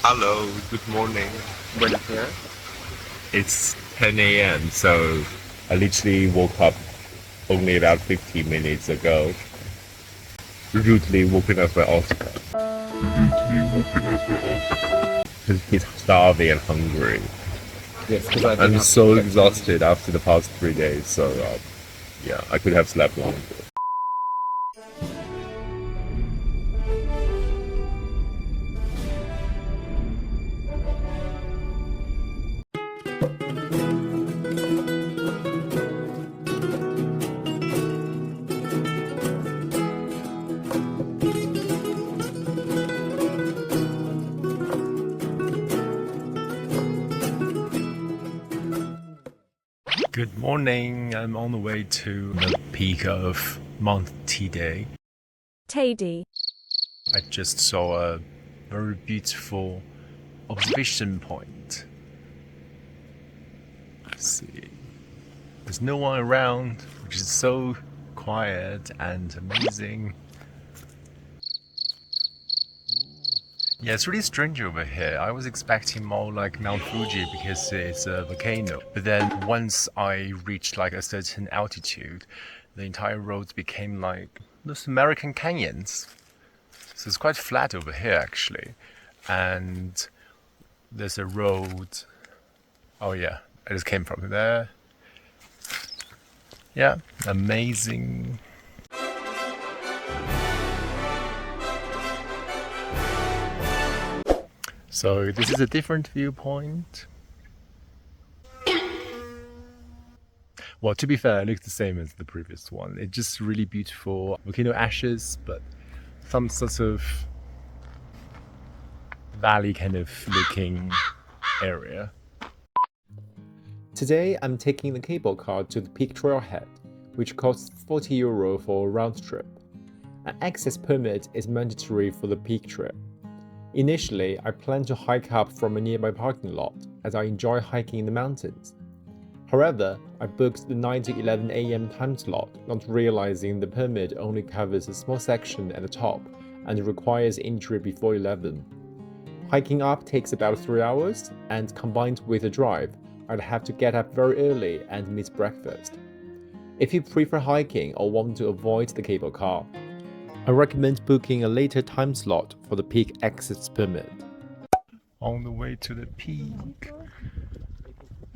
Hello, good morning. Buenos días. It's 10 a.m., so I literally woke up only about 15 minutes ago. Rudely woken up by Oscar. Because he's starving and hungry. Yes, because I've been I'm up so like, exhausted after the past 3 days, so yeah, I could have slept longer. Good morning. I'm on the way to the peak of Mount Teide. Teide. I just saw a very beautiful observation point. Let's see. There's no one around, which is so quiet and amazing. Yeah, it's really strange over here. I was expecting more like Mount Fuji because it's a volcano. But then once I reached like a certain altitude, the entire roads became like those American canyons. So it's quite flat over here actually. And there's a road. Oh yeah, I just came from there. Yeah, amazing. So this is a different viewpoint. Well, to be fair, it looks the same as the previous one. It's just really beautiful volcano ashes, but some sort of valley kind of looking area. Today, I'm taking the cable car to the Peak Trailhead, which costs €40 for a round trip. An access permit is mandatory for the Peak Trail. Initially, I planned to hike up from a nearby parking lot, as I enjoy hiking in the mountains. However, I booked the 9 to 11 a.m. time slot, not realizing the permit only covers a small section at the top and requires entry before 11. Hiking up takes about 3 hours, and combined with a drive, I'd have to get up very early and miss breakfast. If you prefer hiking or want to avoid the cable car, I recommend booking a later time slot for the peak access permit. On the way to the peak.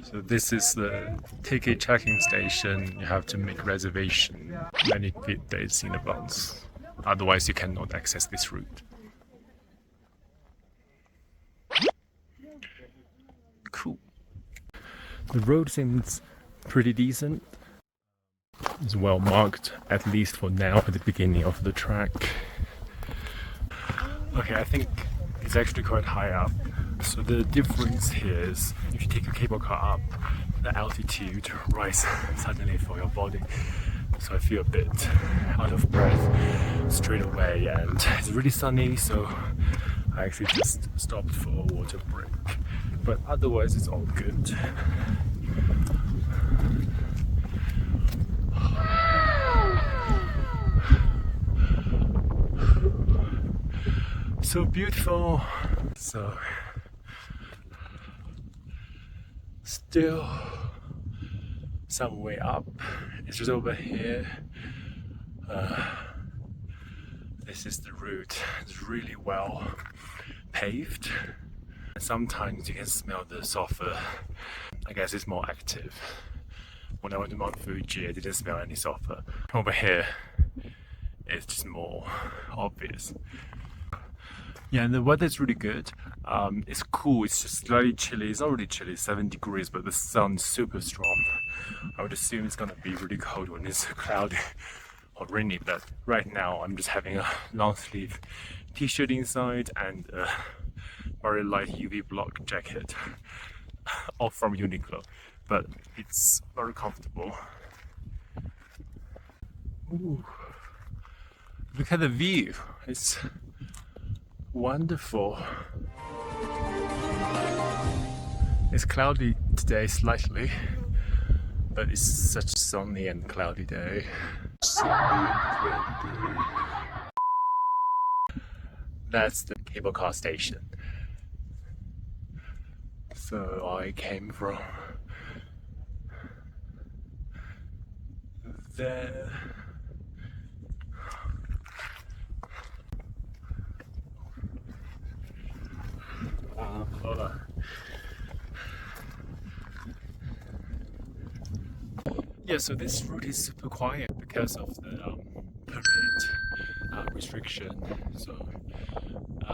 So this is the ticket checking station. You have to make reservation many days in advance. Otherwise you cannot access this route. Cool. The road seems pretty decent. It's well marked, at least for now, at the beginning of the track. Okay, I think it's actually quite high up. So the difference here is if you take a cable car up, the altitude rises suddenly for your body. So I feel a bit out of breath straight away, and it's really sunny, so I actually just stopped for a water break. But otherwise it's all good. So beautiful. So still some way up. It's just over here. This is the route. It's really well paved. Sometimes you can smell the sulfur. I guess it's more active. When I went to Mount Fuji, I didn't smell any sulfur. Over here, it's just more obvious. Yeah, and the weather's really good. It's cool, it's just slightly chilly. It's not really chilly, 7 degrees, but the sun's super strong. I would assume it's gonna be really cold when it's cloudy or rainy, but right now I'm just having a long sleeve t-shirt inside and a very light UV block jacket, all from Uniqlo, but it's very comfortable. Ooh. Look at the view, it's wonderful. It's cloudy today slightly, but it's such a sunny and cloudy day. That's the cable car station. So I came from there. Hold on. Yeah, so this route is super quiet because of the permit restriction. So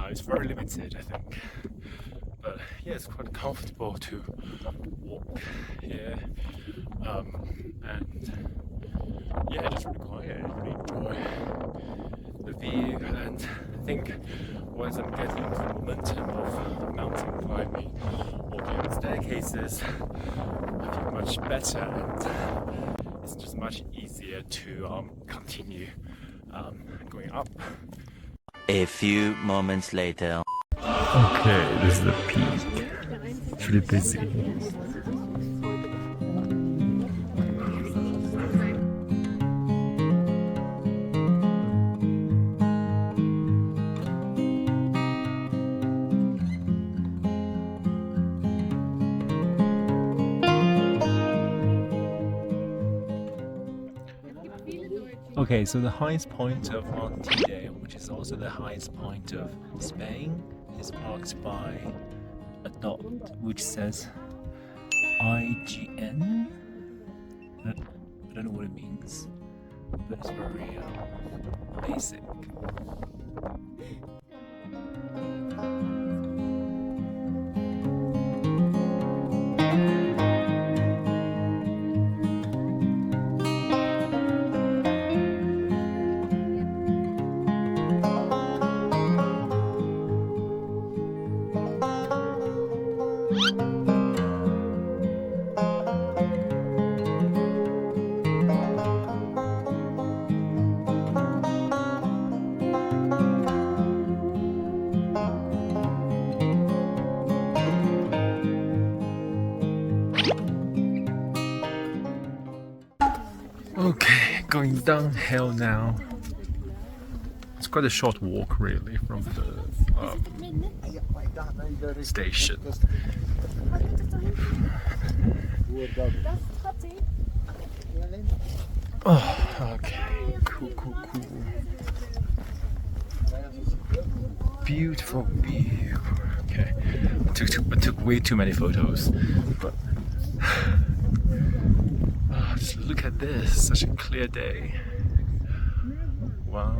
it's very limited, I think. But yeah, it's quite comfortable to walk here. And yeah, just really quiet. I really enjoy the view, and I think once I'm getting the momentum of mountain climbing, walking up staircases, I feel much better, and it's just much easier to continue going up. A few moments later. Okay, this is the peak. It's really busy. Okay, so the highest point of Mount Teide, which is also the highest point of Spain, is marked by a dot which says IGN. I don't know what it means, but it's very basic. Okay, going downhill now. It's quite a short walk, really, from the station. Oh, okay, cool. Beautiful view. Okay, I took way too many photos, but. Just look at this, such a clear day. Wow.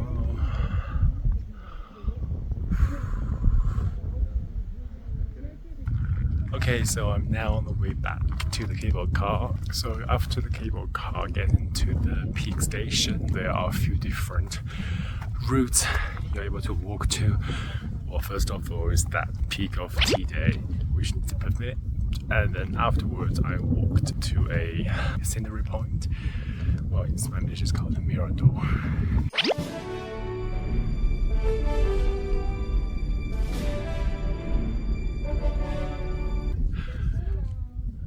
Okay, so I'm now on the way back to the cable car. So after the cable car getting to the peak station, there are a few different routes you're able to walk to. Well, first of all is that peak of Teide, which needs a permit. And then afterwards I walked to a scenery point. Well, in Spanish it's called a mirador.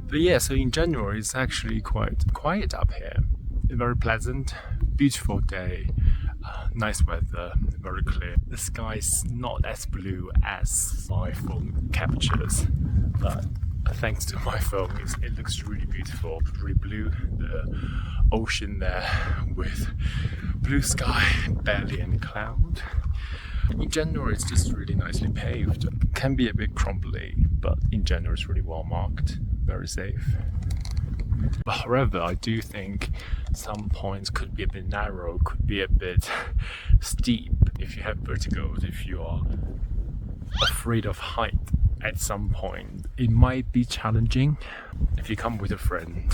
But yeah, so in January it's actually quite quiet up here. Very pleasant, beautiful day, nice weather, very clear. The sky's not as blue as my phone captures, but thanks to my phone, it looks really beautiful, really blue. The ocean there with blue sky, barely any cloud. In general, it's just really nicely paved. It can be a bit crumbly, but in general, it's really well marked, very safe. But however, I do think some points could be a bit narrow, could be a bit steep if you have vertigo, if you are afraid of height. At some point, it might be challenging if you come with a friend,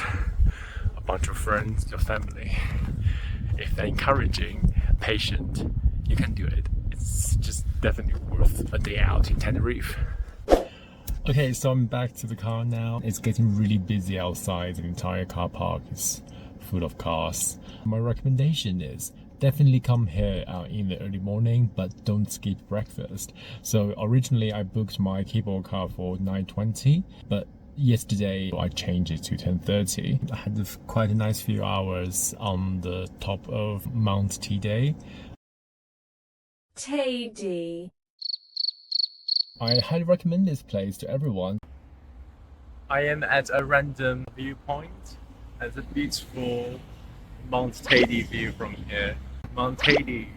a bunch of friends, your family. If they're encouraging, patient, you can do it. It's just definitely worth a day out in Tenerife. Okay, so I'm back to the car now. It's getting really busy outside. The entire car park is full of cars. My recommendation is definitely come here in the early morning, but don't skip breakfast. So originally I booked my cable car for 9:20, but yesterday I changed it to 10:30. I had quite a nice few hours on the top of Mount Teide. I highly recommend this place to everyone. I am at a random viewpoint at the beautiful Mount Teide view from here. Mount Teide